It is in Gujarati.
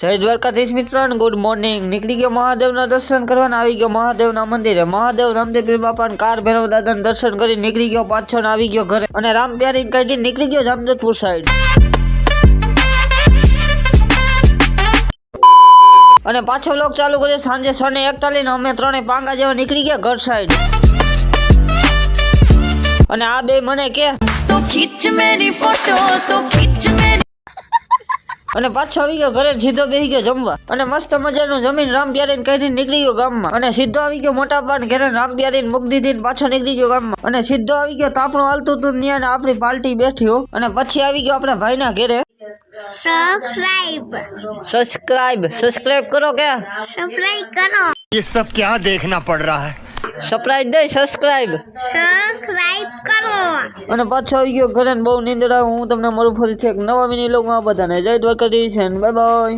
જય દ્વારકાધીશ મિત્રો, ગુડ મોર્નિંગ. નીકળી ગયો મહાદેવના દર્શન કરવાના, આવી ગયો મહાદેવના મંદિરે. મહાદેવ રામદેવ બાપાના કાર ભૈરવ દાદાના દર્શન કરી નીકળી ગયો પાછળ, આવી ગયો ઘરે અને રામ પ્યારી કાઢી નીકળી ગયો જામજોધપુર સાઈડ. અને પાછો વ્લોગ ચાલુ કર્યો સાંજે 6:41 ને અમે ત્રણે પાંગા જેવા નીકળી ગયા ઘર સાઈડ. અને આ બે મને કે તો ખીચ મેરી ફોટો, તો ખીચ મેરી. અને પાછો આવી ગયો ઘરે, સીધો બેસી ગયો જમવા. અને મસ્ત મજાનું જમીન રામ પ્યારીને કહીને નીકળી ગયો ગામમાં. અને સીધો આવી ગયો મોટા પાન ઘરે, રામ પ્યારીને મૂકી દીધી પાછો નીકળી ગયો ગામમાં. અને સીધો આવી ગયો તાપણું હાલતું હતું ત્યાં ને આપણી પાર્ટી બેઠી હો. અને પછી આવી ગયો આપણા ભાઈના ઘરે. સબસ્ક્રાઇબ કરો કે सब्सक्राइब करो। ये सब क्या देखना पड़ रहा है? સરપ્રાઈઝ દે, સબસ્ક્રાઇબ. करो। અને પાછો આવી ગયો ઘરે ને બહુ નીંદડા. હું તમને મળું ફરીથી એક નવા મિની વ્લોગમાં. બધાને જય દ્વારકાધીશ, બાય બાય.